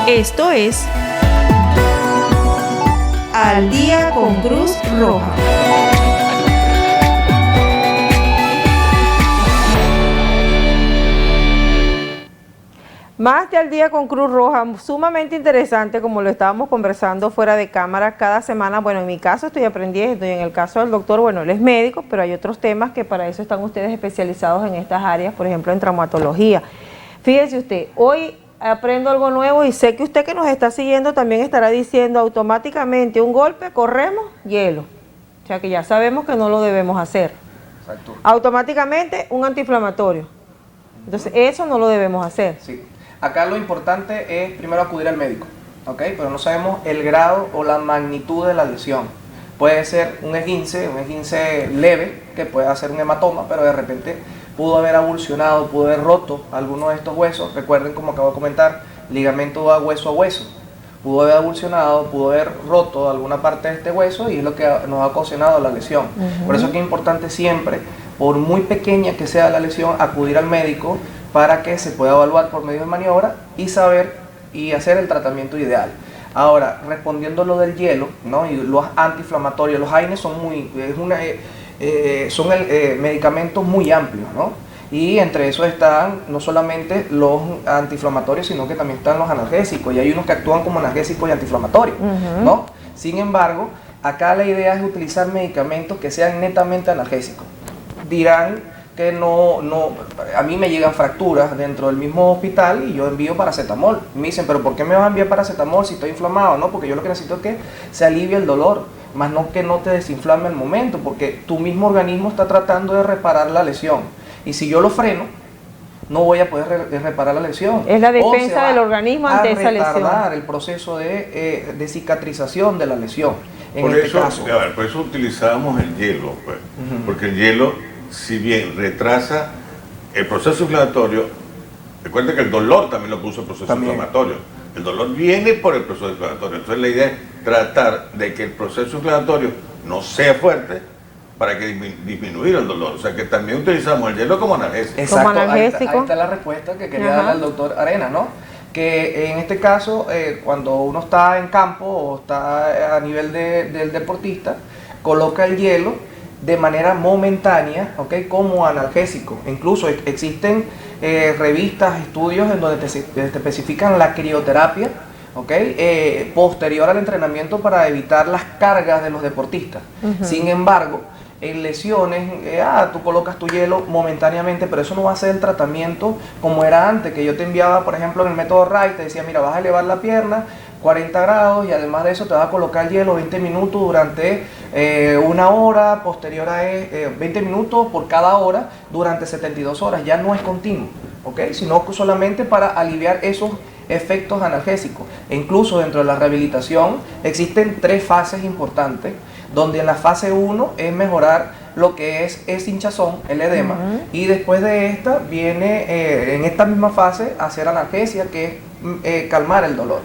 Esto es Al Día con Cruz Roja. Más de Al Día con Cruz Roja, sumamente interesante, como lo estábamos conversando fuera de cámara cada semana. Bueno, en mi caso estoy aprendiendo y en el caso del doctor, bueno, él es médico, pero hay otros temas que para eso están ustedes especializados en estas áreas, por ejemplo, en traumatología. Fíjese usted, hoy aprendo algo nuevo y sé que usted que nos está siguiendo también estará diciendo automáticamente un golpe, corremos, hielo. O sea que ya sabemos que no lo debemos hacer. Exacto. Automáticamente un antiinflamatorio. Entonces eso no lo debemos hacer. Sí. Acá lo importante es primero acudir al médico, ¿ok? Pero no sabemos el grado o la magnitud de la lesión. Puede ser un esguince leve, que puede hacer un hematoma, pero de repente pudo haber avulsionado, pudo haber roto alguno de estos huesos. Recuerden, como acabo de comentar, ligamento va hueso a hueso. Pudo haber avulsionado, pudo haber roto alguna parte de este hueso y es lo que nos ha ocasionado la lesión. Por eso es que es importante siempre, por muy pequeña que sea la lesión, acudir al médico para que se pueda evaluar por medio de maniobra y saber y hacer el tratamiento ideal. Ahora, respondiendo a lo del hielo, ¿no? Y los antiinflamatorios, los AINES son medicamentos muy amplios, ¿no? Y entre esos están no solamente los antiinflamatorios, sino que también están los analgésicos, y hay unos que actúan como analgésicos y antiinflamatorios, ¿no? Sin embargo, acá la idea es utilizar medicamentos que sean netamente analgésicos. Dirán que a mí me llegan fracturas dentro del mismo hospital y yo envío paracetamol. Me dicen, pero ¿por qué me vas a enviar paracetamol si estoy inflamado? No, porque yo lo que necesito es que se alivie el dolor, más no que no te desinflame el momento, porque tu mismo organismo está tratando de reparar la lesión. Y si yo lo freno, no voy a poder reparar la lesión. Es la defensa del organismo ante esa lesión. Retardar el proceso de cicatrización de la lesión. Por eso utilizamos el hielo, pues, porque el hielo, si bien retrasa el proceso inflamatorio, recuerda que el dolor también lo puso el proceso inflamatorio. El dolor viene por el proceso inflamatorio. Entonces la idea es tratar de que el proceso inflamatorio no sea fuerte para que disminuir el dolor. O sea que también utilizamos el hielo como analgésico. Exacto, como analgésico. Ahí está la respuesta que quería darle al doctor Arena, ¿no? Que en este caso, cuando uno está en campo o está a nivel del deportista, coloca el hielo de manera momentánea, ¿okay? Como analgésico. Incluso existen revistas, estudios en donde te especifican la crioterapia, ¿okay? Posterior al entrenamiento para evitar las cargas de los deportistas. Sin embargo, en lesiones, tú colocas tu hielo momentáneamente, pero eso no va a ser el tratamiento como era antes, que yo te enviaba, por ejemplo, en el método Wright, te decía, mira, vas a elevar la pierna 40 grados y además de eso te vas a colocar hielo 20 minutos durante una hora, posterior a 20 minutos por cada hora durante 72 horas. Ya no es continuo, ¿ok? Sino solamente para aliviar esos efectos analgésicos. E incluso dentro de la rehabilitación existen 3 fases importantes, donde en la fase 1 es mejorar lo que es hinchazón, el edema, y después de esta viene en esta misma fase hacer analgesia, que es calmar el dolor.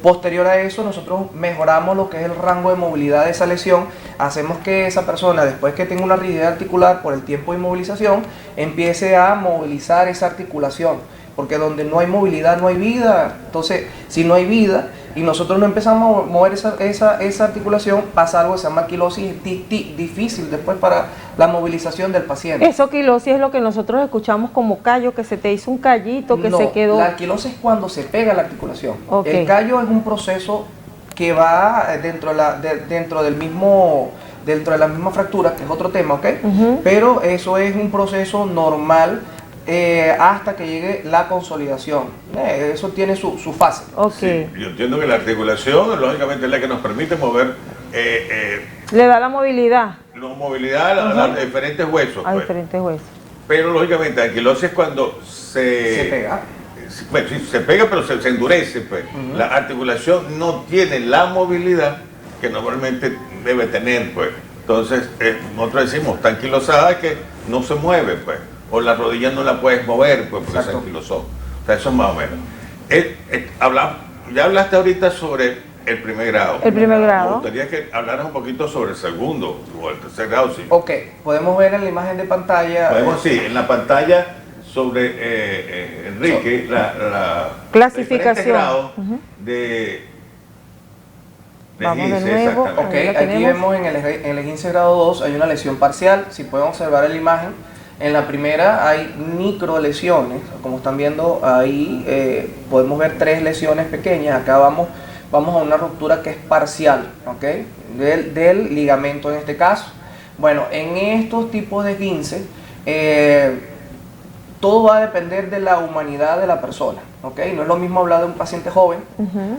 Posterior a eso, nosotros mejoramos lo que es el rango de movilidad de esa lesión, hacemos que esa persona, después que tenga una rigidez articular por el tiempo de inmovilización, empiece a movilizar esa articulación, porque donde no hay movilidad no hay vida. Entonces, si no hay vida y nosotros no empezamos a mover esa articulación, pasa algo que se llama quilosis, difícil después para la movilización del paciente. Eso, quilosis, es lo que nosotros escuchamos como callo, que se te hizo un callito, que se quedó. La quilosis es cuando se pega la articulación. Okay. El callo es un proceso que va dentro de la misma fractura, que es otro tema, ¿ok? Pero eso es un proceso normal hasta que llegue la consolidación. Eso tiene su fase. Okay. Sí, yo entiendo que la articulación, lógicamente, es la que nos permite mover. Le da la movilidad. La movilidad a diferentes huesos. A diferentes huesos. Pero, lógicamente, la anquilosis es cuando se pega. Bueno, sí, se pega, pero se endurece. Pues. La articulación no tiene la movilidad que normalmente debe tener. Pues. Entonces, nosotros decimos, está anquilosada, que no se mueve, pues. O la rodilla no la puedes mover, pues, porque se anquilosó. O sea, eso es más o menos. Ya hablaste ahorita sobre el primer grado. El primer grado. Me gustaría que hablaras un poquito sobre el segundo o el tercer grado, sí. Ok, podemos ver en la imagen de pantalla. Sí, en la pantalla sobre, Enrique, la Clasificación. diferentes grados de Vamos de esguince, nuevo. Ok, Ahí lo aquí tenemos. vemos en el esguince grado 2 hay una lesión parcial. Si pueden observar en la imagen, en la primera hay micro lesiones. Como están viendo ahí, podemos ver 3 lesiones pequeñas. Acá vamos a una ruptura que es parcial, ¿ok? Del ligamento en este caso. Bueno, en estos tipos de esguince, todo va a depender de la humanidad de la persona, ¿ok? No es lo mismo hablar de un paciente joven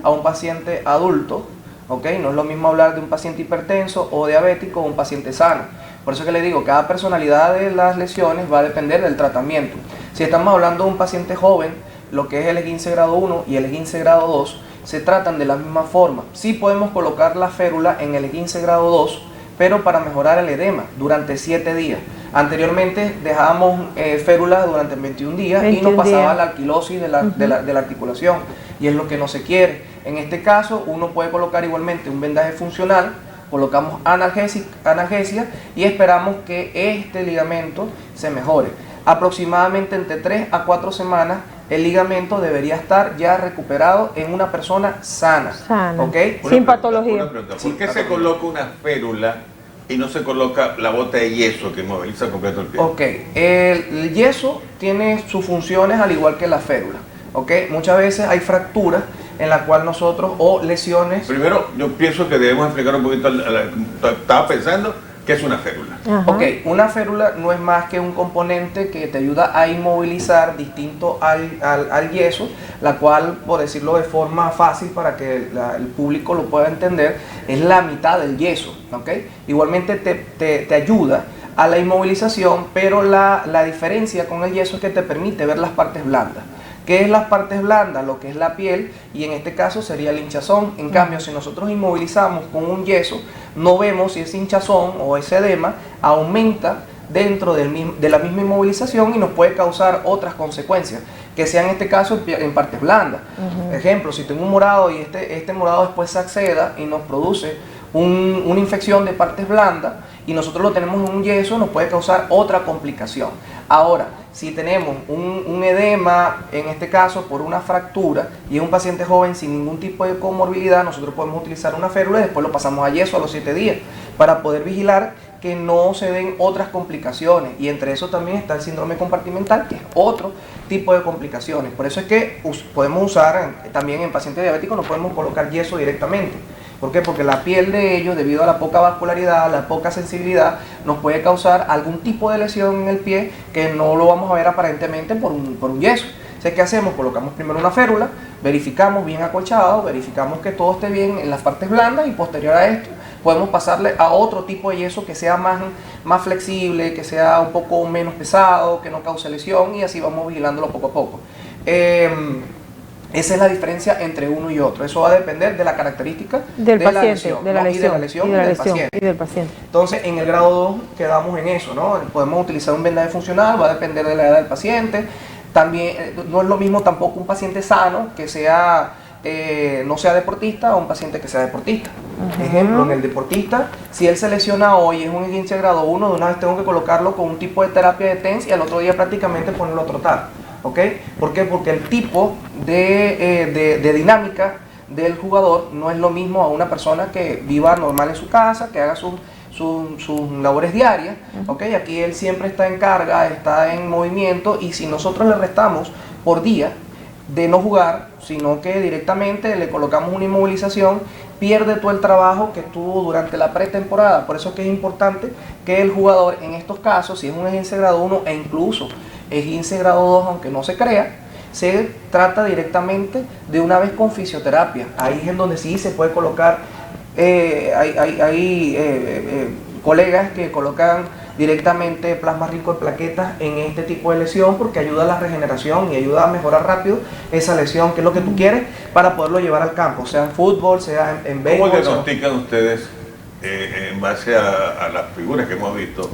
a un paciente adulto, ¿ok? No es lo mismo hablar de un paciente hipertenso o diabético o un paciente sano. Por eso que le digo, cada personalidad de las lesiones va a depender del tratamiento. Si estamos hablando de un paciente joven, lo que es el esguince grado 1 y el esguince grado 2 se tratan de la misma forma. Sí podemos colocar la férula en el esguince grado 2, pero para mejorar el edema durante 7 días. Anteriormente dejábamos férulas durante 21 días y nos pasaba la alquilosis de la articulación, y es lo que no se quiere. En este caso uno puede colocar igualmente un vendaje funcional, colocamos analgesia y esperamos que este ligamento se mejore. Aproximadamente entre 3 a 4 semanas el ligamento debería estar ya recuperado en una persona sana. ¿Okay? Sin patología. ¿Por qué se coloca una férula y no se coloca la bota de yeso que moviliza completo el pie? Ok, el yeso tiene sus funciones al igual que la férula. ¿Ok? Muchas veces hay fracturas en la cual nosotros, o lesiones... Primero, yo pienso que debemos explicar un poquito, estaba pensando, ¿qué es una férula? Ok, una férula no es más que un componente que te ayuda a inmovilizar distinto al yeso, la cual, por decirlo de forma fácil para que el público lo pueda entender, es la mitad del yeso. ¿Ok? Igualmente te ayuda a la inmovilización, pero la diferencia con el yeso es que te permite ver las partes blandas. ¿Qué es las partes blandas? Lo que es la piel, y en este caso sería el hinchazón. En cambio, si nosotros inmovilizamos con un yeso, no vemos si ese hinchazón o ese edema aumenta dentro de la misma inmovilización y nos puede causar otras consecuencias, que sea en este caso en partes blandas. Ejemplo, si tengo un morado y este morado después se acceda y nos produce una infección de partes blandas y nosotros lo tenemos en un yeso, nos puede causar otra complicación. Ahora, si tenemos un edema, en este caso por una fractura, y es un paciente joven sin ningún tipo de comorbilidad, nosotros podemos utilizar una férula y después lo pasamos a yeso a los 7 días para poder vigilar que no se den otras complicaciones, y entre eso también está el síndrome compartimental, que es otro tipo de complicaciones. Por eso es que podemos usar, también en pacientes diabéticos no podemos colocar yeso directamente. ¿Por qué? Porque la piel de ellos, debido a la poca vascularidad, la poca sensibilidad, nos puede causar algún tipo de lesión en el pie que no lo vamos a ver aparentemente por un yeso. Entonces, ¿qué hacemos? Colocamos primero una férula, verificamos bien acolchado, verificamos que todo esté bien en las partes blandas, y posterior a esto podemos pasarle a otro tipo de yeso que sea más flexible, que sea un poco menos pesado, que no cause lesión, y así vamos vigilándolo poco a poco. Esa es la diferencia entre uno y otro. Eso va a depender de la característica del de paciente, la lesión, de la ¿no? lesión, y de la lesión y del paciente. Entonces, en el grado 2 quedamos en eso, ¿no? Podemos utilizar un vendaje funcional, va a depender de la edad del paciente. También no es lo mismo tampoco un paciente sano que sea no sea deportista, a un paciente que sea deportista. Ejemplo, en el deportista, si él se lesiona hoy, es un esguince grado 1, de una vez tengo que colocarlo con un tipo de terapia de TENS y al otro día prácticamente ponerlo a trotar. ¿Ok? ¿Por qué? Porque el tipo de dinámica del jugador no es lo mismo a una persona que viva normal en su casa, que haga sus labores diarias. ¿Ok? Aquí él siempre está en carga, está en movimiento, y si nosotros le restamos por día de no jugar, sino que directamente le colocamos una inmovilización, pierde todo el trabajo que tuvo durante la pretemporada. Por eso es que es importante que el jugador, en estos casos, si es un esguince grado 1 e incluso esguince grado 2, aunque no se crea, se trata directamente de una vez con fisioterapia. Ahí es en donde sí se puede colocar, hay colegas que colocan directamente plasma rico en plaquetas en este tipo de lesión, porque ayuda a la regeneración y ayuda a mejorar rápido esa lesión, que es lo que tú quieres para poderlo llevar al campo, sea en fútbol, sea en béisbol. ¿Cómo diagnostican ustedes, en base a las figuras que hemos visto,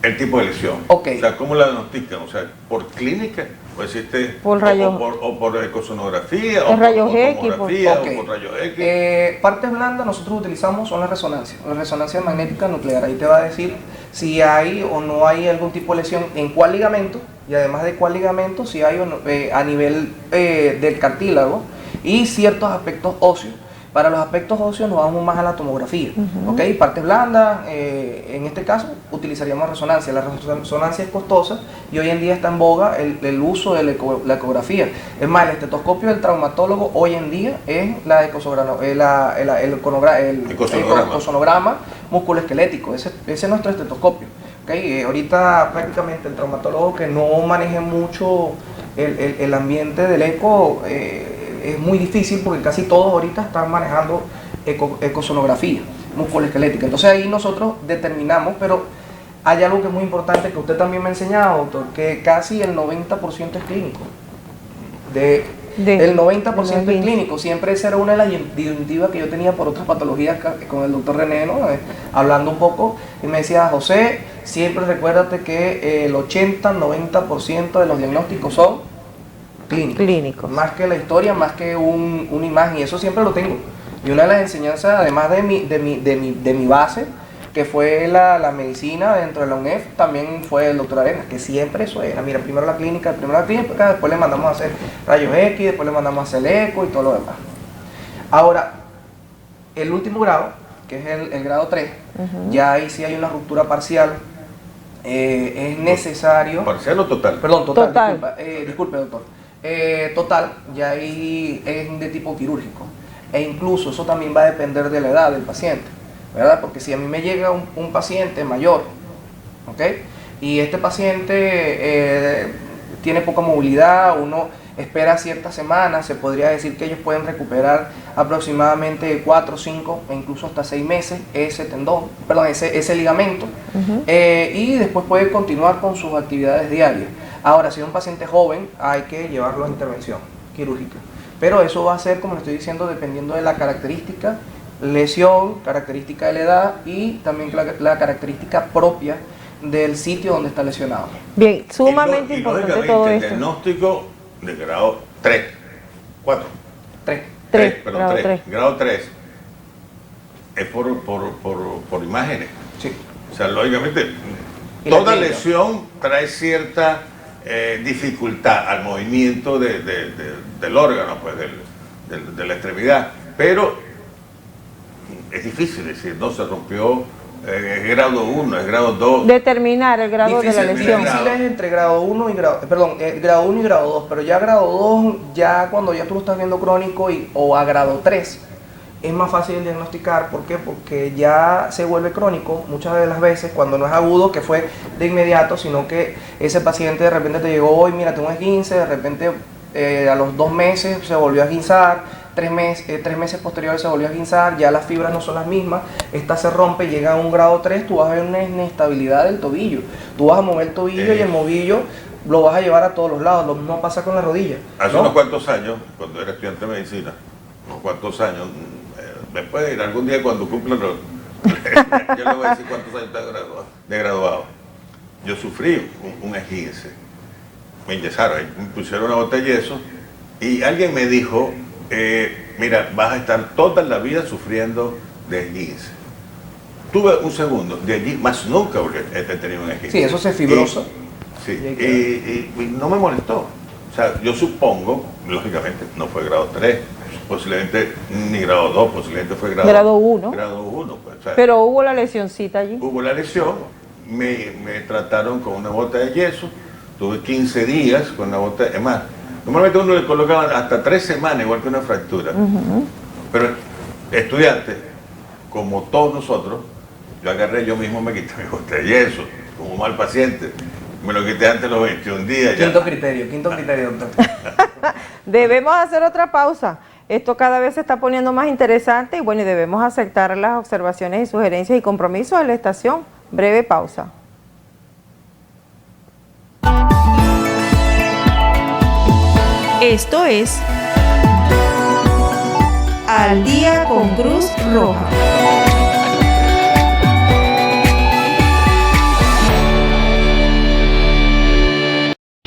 el tipo de lesión? Okay. O sea, ¿cómo la diagnostican? O sea, ¿por clínica? ¿O existe por rayos, o por ecosonografía? ¿O rayos X? Okay. ¿O por rayos X? Partes blandas nosotros utilizamos son la resonancia magnética nuclear. Ahí te va a decir si hay o no hay algún tipo de lesión en cuál ligamento y además de cuál ligamento, si hay a nivel del cartílago y ciertos aspectos óseos. Para los aspectos óseos nos vamos más a la tomografía, ¿ok? Partes blandas, en este caso utilizaríamos resonancia. La resonancia es costosa y hoy en día está en boga el uso de la ecografía. Es más, el estetoscopio del traumatólogo hoy en día es el ecosonograma musculoesquelético. Ese es nuestro estetoscopio. ¿Okay? Ahorita prácticamente el traumatólogo que no maneje mucho el ambiente del eco, es muy difícil porque casi todos ahorita están manejando ecosonografía musculoesquelética. Entonces ahí nosotros determinamos, pero hay algo que es muy importante que usted también me ha enseñado, doctor, que casi el 90% es clínico. El 90% es clínico. Siempre esa era una de las disyuntivas que yo tenía por otras patologías con el doctor René, ¿no? Hablando un poco, y me decía, José, siempre recuérdate que el 80-90% de los diagnósticos son clínicos. Más que la historia, más que una imagen, y eso siempre lo tengo. Y una de las enseñanzas, además de mi base, que fue la medicina dentro de la UNEF, también fue el doctor Arenas, que siempre eso era, mira, primero la clínica, después le mandamos a hacer rayos X, después le mandamos a hacer el eco y todo lo demás. Ahora, el último grado, que es el grado 3, ya ahí sí hay una ruptura parcial. Es necesario... ¿Parcial o total? Perdón, total. Disculpe, doctor. Total, ya ahí es de tipo quirúrgico. E incluso eso también va a depender de la edad del paciente, ¿verdad? Porque si a mí me llega un paciente mayor, ¿ok? Y este paciente tiene poca movilidad, uno espera ciertas semanas, se podría decir que ellos pueden recuperar aproximadamente 4, 5 e incluso hasta 6 meses ese tendón, perdón, ese ligamento, y después puede continuar con sus actividades diarias. Ahora, si es un paciente joven, hay que llevarlo a intervención quirúrgica, pero eso va a ser, como le estoy diciendo, dependiendo de la característica, lesión, característica de la edad y también la característica propia del sitio donde está lesionado. Bien, sumamente importante todo esto. El diagnóstico de grado 3, 4. 3. Grado 3 es por imágenes. Sí. O sea, lógicamente, toda lesión trae cierta dificultad al movimiento del órgano, pues, de la extremidad, pero es difícil decir, no se rompió, es grado 1, es grado 2. Determinar el grado de la lesión. Difícil es entre grado 1 y grado, grado 1 y grado 2, pero ya grado 2, ya cuando ya tú lo estás viendo crónico o a grado 3, es más fácil de diagnosticar. ¿Por qué? Porque ya se vuelve crónico muchas de las veces cuando no es agudo, que fue de inmediato, sino que ese paciente de repente te llegó hoy, mira, tengo un esguince, de repente a los 2 meses se volvió a esguinzar, 3 meses posteriores se volvió a esguinzar, ya las fibras no son las mismas, esta se rompe, llega a un grado 3, tú vas a ver una inestabilidad del tobillo, tú vas a mover el tobillo y el movillo lo vas a llevar a todos los lados. Lo mismo pasa con la rodilla. Hace unos cuantos años, cuando era estudiante de medicina, unos cuantos años, después de ir algún día cuando cumplan los... yo le voy a decir cuántos años está de graduado. Yo sufrí un esguince, me enyesaron, me pusieron una bota de yeso y alguien me dijo, mira, vas a estar toda la vida sufriendo de esguince. Tuve un segundo, de allí más nunca he tenido un esguince. Sí, eso se fibrosa. Y no me molestó. O sea, yo supongo, lógicamente, no fue grado 3, posiblemente ni grado 2, posiblemente fue grado 1. Grado 1, pues, o sea, pero hubo la lesioncita allí. Hubo la lesión, me trataron con una bota de yeso, tuve 15 días con la bota, es más, normalmente uno le colocaban hasta 3 semanas, igual que una fractura. Pero estudiante, como todos nosotros, yo agarré, yo mismo me quité mi bota de yeso, como mal paciente. Me lo quité antes de los 21 días. Quinto criterio, doctor. Debemos hacer otra pausa. Esto cada vez se está poniendo más interesante y bueno, y debemos aceptar las observaciones y sugerencias y compromisos de la estación. Breve pausa. Esto es Al Día con Cruz Roja.